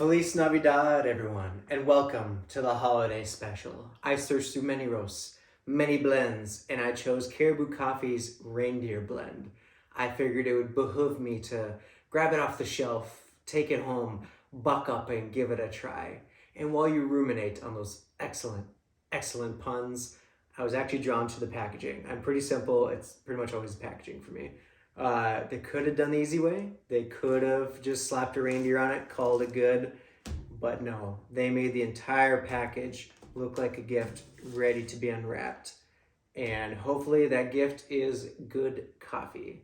Feliz Navidad, everyone, and welcome to the holiday special. I searched through many roasts, many blends, and I chose Caribou Coffee's Reindeer Blend. I figured it would behoove me to grab it off the shelf, take it home, buck up, and give it a try. And while you ruminate on those excellent puns, I was actually drawn to the packaging. I'm pretty simple, it's pretty much always the packaging for me. They could have done the easy way. They could have just slapped a reindeer on it, called it good. But no, they made the entire package look like a gift ready to be unwrapped. And hopefully that gift is good coffee.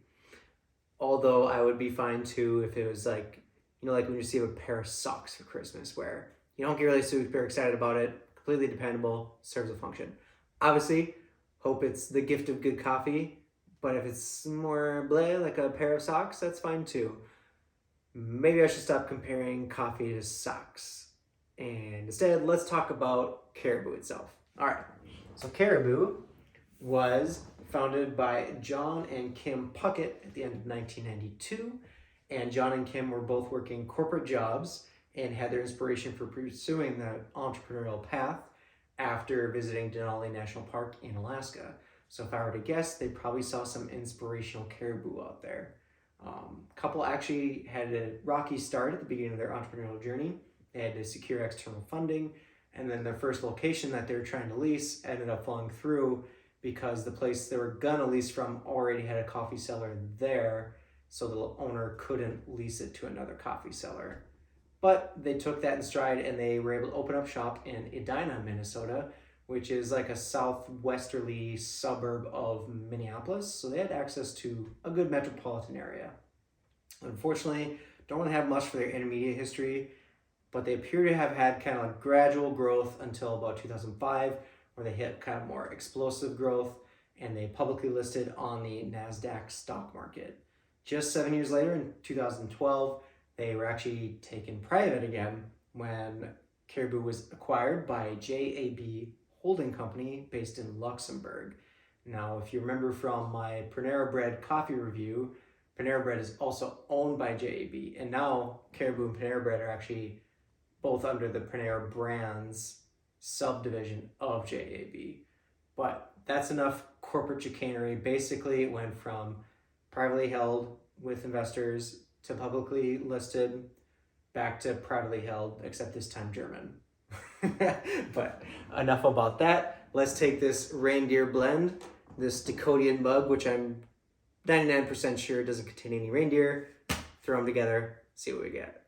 Although I would be fine too if it was like like when you receive a pair of socks for Christmas where you don't get really super excited about it, completely dependable, serves a function. Obviously, hope it's the gift of good coffee. But if it's more bleh, like a pair of socks, that's fine too. Maybe I should stop comparing coffee to socks. And instead, let's talk about Caribou itself. All right, so Caribou was founded by John and Kim Puckett at the end of 1992. And John and Kim were both working corporate jobs and had their inspiration for pursuing the entrepreneurial path after visiting Denali National Park in Alaska. So if I were to guess, they probably saw some inspirational caribou out there. Couple actually had a rocky start at the beginning of their entrepreneurial journey. They had to secure external funding, and then their first location that they were trying to lease ended up falling through because the place they were gonna lease from already had a coffee cellar there, so the owner couldn't lease it to another coffee cellar. But they took that in stride and they were able to open up shop in Edina, Minnesota, which is like a southwesterly suburb of Minneapolis. So they had access to a good metropolitan area. Unfortunately, don't really have much for their intermediate history, but they appear to have had kind of like gradual growth until about 2005, where they hit kind of more explosive growth and they publicly listed on the NASDAQ stock market. Just 7 years later, in 2012, they were actually taken private again when Caribou was acquired by JAB holding company based in Luxembourg. Now, if you remember from my Panera Bread coffee review, Panera Bread is also owned by JAB, and now Caribou and Panera Bread are actually both under the Panera Brands subdivision of JAB. But that's enough corporate chicanery. Basically, it went from privately held with investors to publicly listed back to privately held, except this time German. But enough about that. Let's take this Reindeer Blend, this Decodian mug, which I'm 99% sure doesn't contain any reindeer. Throw them together, see what we get.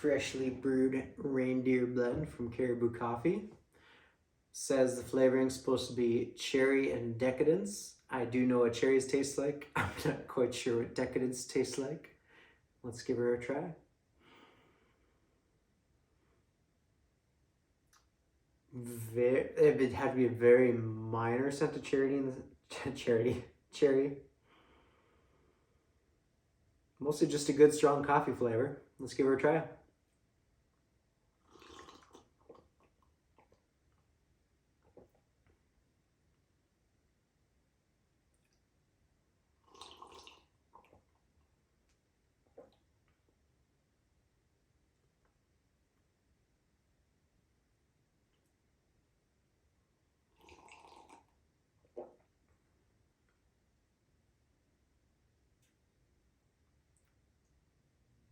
freshly brewed Reindeer Blend from Caribou Coffee. Says the flavoring's supposed to be cherry and decadence. I do know what cherries taste like. I'm not quite sure what decadence tastes like. Let's give her a try. It had to be a very minor scent of cherry in the cherry. Mostly just a good strong coffee flavor. Let's give her a try.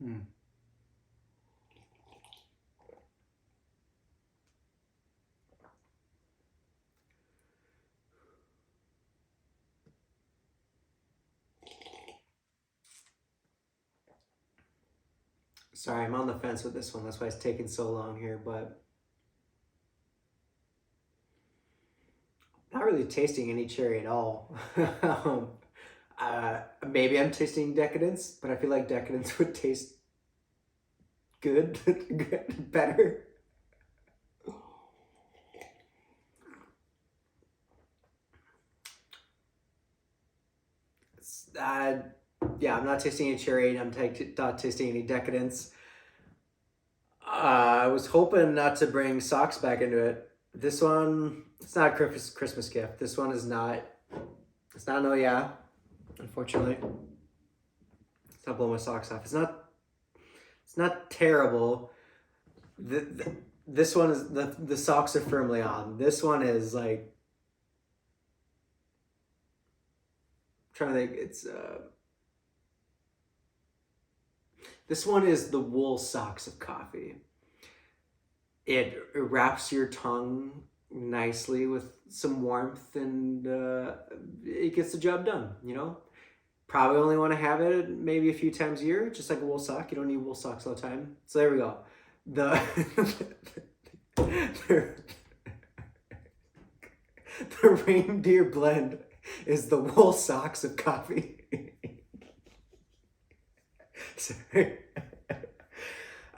Hmm. Sorry, I'm on the fence with this one. That's why it's taking so long here, but not really tasting any cherry at all. Maybe I'm tasting decadence, but I feel like decadence would taste good, better. Uh, yeah, I'm not tasting any cherry. I'm not tasting any decadence. I was hoping not to bring socks back into it. This one, it's not a Christmas gift. This one is not. It's not no yeah. Unfortunately, it's not blowing my socks off. It's not. It's not terrible. This one is the socks are firmly on. This one is like. I'm trying to think. It's This one is the wool socks of coffee. It wraps your tongue nicely with some warmth, and it gets the job done, you know? Probably only want to have it maybe a few times a year, just like a wool sock. You don't need wool socks all the time. So there we go. The the Reindeer Blend is the wool socks of coffee. Sorry.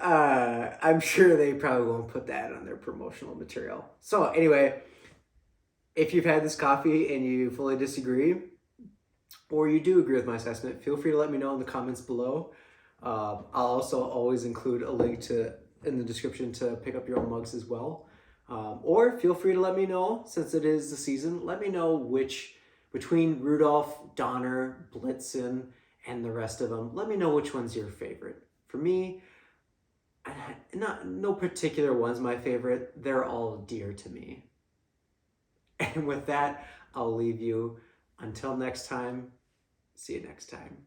I'm sure they probably won't put that on their promotional material. So anyway, if you've had this coffee and you fully disagree, or you do agree with my assessment, feel free to let me know in the comments below. I'll also always include a link in the description to pick up your own mugs as well. Or feel free to let me know, since it is the season, let me know which, between Rudolph, Donner, Blitzen, and the rest of them, let me know which one's your favorite. For me, no particular one's my favorite. They're all dear to me. And with that, I'll leave you. Until next time, see you next time.